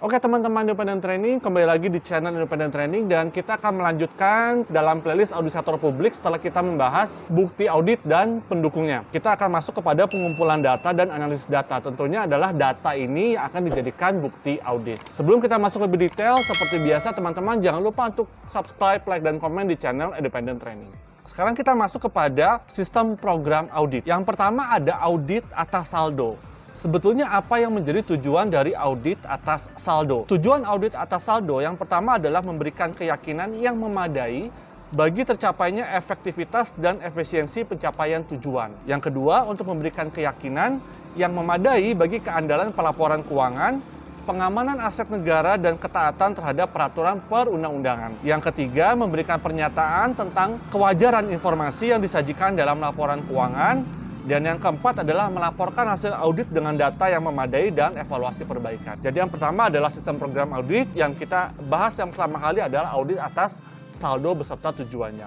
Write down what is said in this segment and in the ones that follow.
Oke teman-teman Independent Training, kembali lagi di channel Independent Training dan kita akan melanjutkan dalam playlist Audisator Publik setelah kita membahas bukti audit dan pendukungnya. Kita akan masuk kepada pengumpulan data dan analisis data. Tentunya adalah data ini akan dijadikan bukti audit. Sebelum kita masuk lebih detail, seperti biasa teman-teman jangan lupa untuk subscribe, like, dan komen di channel Independent Training. Sekarang kita masuk kepada sistem program audit. Yang pertama ada audit atas saldo. Sebetulnya apa yang menjadi tujuan dari audit atas saldo? Tujuan audit atas saldo yang pertama adalah memberikan keyakinan yang memadai bagi tercapainya efektivitas dan efisiensi pencapaian tujuan. Yang kedua, untuk memberikan keyakinan yang memadai bagi keandalan pelaporan keuangan, pengamanan aset negara, dan ketaatan terhadap peraturan perundang-undangan. Yang ketiga, memberikan pernyataan tentang kewajaran informasi yang disajikan dalam laporan keuangan. Dan yang keempat adalah melaporkan hasil audit dengan data yang memadai dan evaluasi perbaikan. Jadi yang pertama adalah sistem program audit, yang kita bahas yang pertama kali adalah audit atas saldo beserta tujuannya.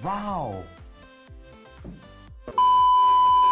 Wow!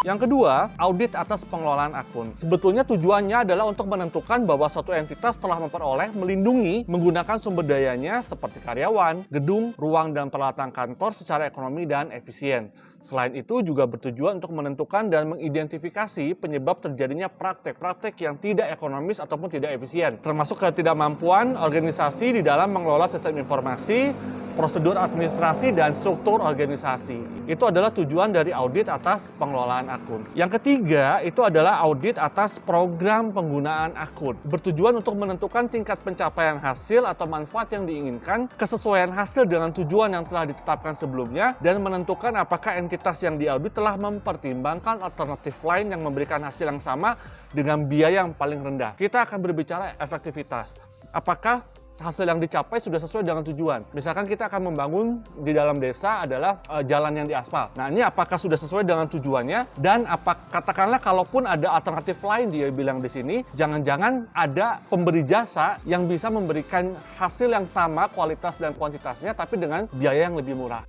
Yang kedua, audit atas pengelolaan akun. Sebetulnya tujuannya adalah untuk menentukan bahwa suatu entitas telah memperoleh, melindungi, menggunakan sumber dayanya seperti karyawan, gedung, ruang, dan peralatan kantor secara ekonomi dan efisien. Selain itu juga bertujuan untuk menentukan dan mengidentifikasi penyebab terjadinya praktek-praktek yang tidak ekonomis ataupun tidak efisien, termasuk ketidakmampuan organisasi di dalam mengelola sistem informasi, prosedur administrasi, dan struktur organisasi. Itu adalah tujuan dari audit atas pengelolaan akun. Yang ketiga, itu adalah audit atas program penggunaan akun. Bertujuan untuk menentukan tingkat pencapaian hasil atau manfaat yang diinginkan, kesesuaian hasil dengan tujuan yang telah ditetapkan sebelumnya, dan menentukan apakah entitas yang diaudit telah mempertimbangkan alternatif lain yang memberikan hasil yang sama dengan biaya yang paling rendah. Kita akan berbicara efektivitas. Apakah hasil yang dicapai sudah sesuai dengan tujuan? Misalkan kita akan membangun di dalam desa adalah jalan yang diaspal. Nah, ini apakah sudah sesuai dengan tujuannya? Dan katakanlah kalaupun ada alternatif lain, dia bilang di sini, jangan-jangan ada pemberi jasa yang bisa memberikan hasil yang sama kualitas dan kuantitasnya tapi dengan biaya yang lebih murah.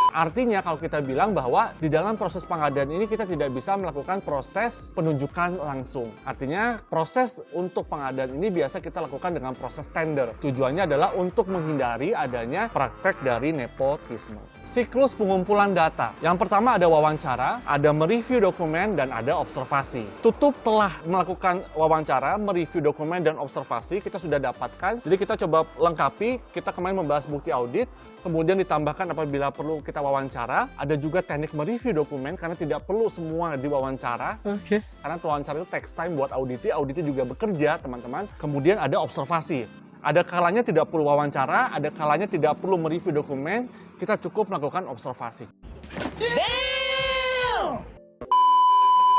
Artinya kalau kita bilang bahwa di dalam proses pengadaan ini kita tidak bisa melakukan proses penunjukan langsung. Artinya proses untuk pengadaan ini biasa kita lakukan dengan proses tender. Tujuannya adalah untuk menghindari adanya praktek dari nepotisme. Siklus pengumpulan data. Yang pertama ada wawancara, ada mereview dokumen, dan ada observasi. Tutup telah melakukan wawancara, mereview dokumen, dan observasi kita sudah dapatkan. Jadi kita coba lengkapi, kita kemarin membahas bukti audit, kemudian ditambahkan apabila perlu kita wawancara. Ada juga teknik mereview dokumen karena tidak perlu semua diwawancara. Karena wawancara itu takes time buat auditi juga bekerja teman-teman. Kemudian ada observasi. Ada kalanya tidak perlu wawancara, ada kalanya tidak perlu mereview dokumen, kita cukup melakukan observasi.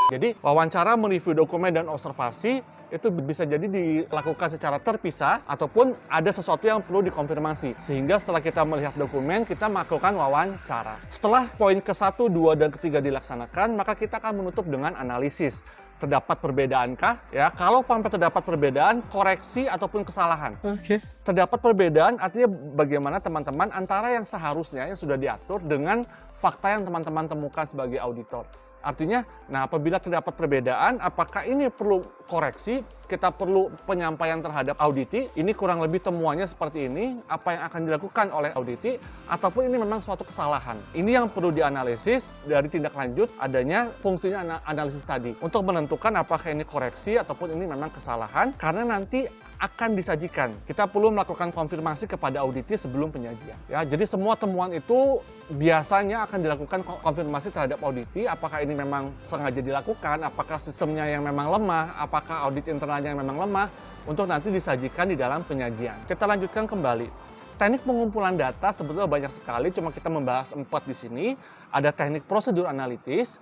Jadi wawancara, mereview dokumen, dan observasi itu bisa jadi dilakukan secara terpisah ataupun ada sesuatu yang perlu dikonfirmasi. Sehingga setelah kita melihat dokumen, kita melakukan wawancara. Setelah poin ke-1, 2, dan ketiga dilaksanakan, maka kita akan menutup dengan analisis. Terdapat perbedaankah? Ya, kalau sampai terdapat perbedaan, koreksi ataupun kesalahan. Terdapat perbedaan artinya bagaimana teman-teman antara yang seharusnya yang sudah diatur dengan fakta yang teman-teman temukan sebagai auditor. Artinya, nah apabila terdapat perbedaan, apakah ini perlu koreksi, kita perlu penyampaian terhadap auditi, ini kurang lebih temuannya seperti ini, apa yang akan dilakukan oleh auditi, ataupun ini memang suatu kesalahan. Ini yang perlu dianalisis dari tindak lanjut adanya fungsinya analisis tadi. Untuk menentukan apakah ini koreksi ataupun ini memang kesalahan, karena nanti akan disajikan. Kita perlu melakukan konfirmasi kepada auditi sebelum penyajian. Ya, jadi semua temuan itu biasanya akan dilakukan konfirmasi terhadap auditi, apakah ini memang sengaja dilakukan, apakah sistemnya yang memang lemah, apakah audit internalnya yang memang lemah, untuk nanti disajikan di dalam penyajian. Kita lanjutkan kembali. Teknik pengumpulan data sebetulnya banyak sekali, cuma kita membahas 4 di sini. Ada teknik prosedur analitis,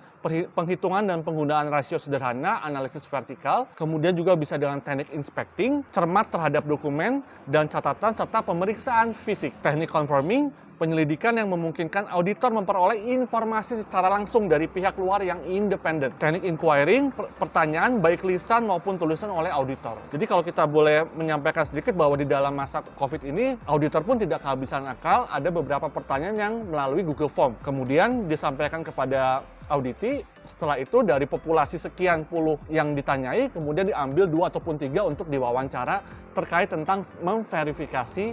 penghitungan dan penggunaan rasio sederhana, analisis vertikal, kemudian juga bisa dengan teknik inspecting, cermat terhadap dokumen dan catatan, serta pemeriksaan fisik. Teknik conforming, penyelidikan yang memungkinkan auditor memperoleh informasi secara langsung dari pihak luar yang independen. Teknik inquiring, pertanyaan baik lisan maupun tulisan oleh auditor. Jadi kalau kita boleh menyampaikan sedikit bahwa di dalam masa COVID ini, auditor pun tidak kehabisan akal, ada beberapa pertanyaan yang melalui Google Form. Kemudian disampaikan kepada auditi. Setelah itu dari populasi sekian puluh yang ditanyai, kemudian diambil 2 ataupun 3 untuk diwawancara terkait tentang memverifikasi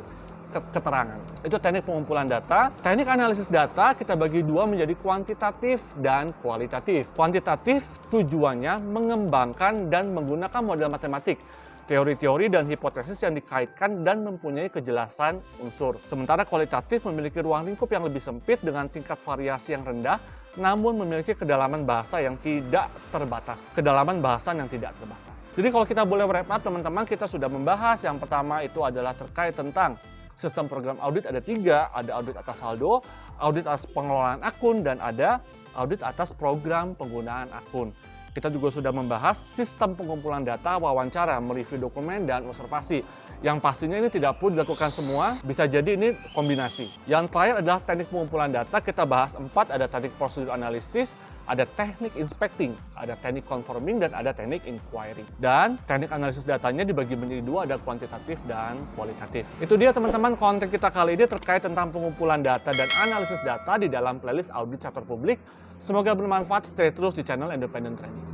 keterangan. Itu teknik pengumpulan data. Teknik analisis data kita bagi 2 menjadi kuantitatif dan kualitatif. Kuantitatif tujuannya mengembangkan dan menggunakan model matematik, teori-teori dan hipotesis yang dikaitkan dan mempunyai kejelasan unsur. Sementara kualitatif memiliki ruang lingkup yang lebih sempit dengan tingkat variasi yang rendah, namun memiliki kedalaman bahasa yang tidak terbatas. Kedalaman bahasa yang tidak terbatas. Jadi kalau kita boleh wrap up teman-teman, kita sudah membahas yang pertama itu adalah terkait tentang sistem program audit. Ada 3, ada audit atas saldo, audit atas pengelolaan akun, dan ada audit atas program penggunaan akun. Kita juga sudah membahas sistem pengumpulan data, wawancara, mereview dokumen, dan observasi. Yang pastinya ini tidak perlu dilakukan semua, bisa jadi ini kombinasi. Yang terakhir adalah teknik pengumpulan data, kita bahas 4, ada teknik prosedur analisis, ada teknik inspecting, ada teknik conforming, dan ada teknik inquiry. Dan teknik analisis datanya dibagi menjadi 2, ada kuantitatif dan kualitatif. Itu dia teman-teman konten kita kali ini terkait tentang pengumpulan data dan analisis data di dalam playlist Audit Sektor Publik. Semoga bermanfaat, stay terus di channel Independent Training.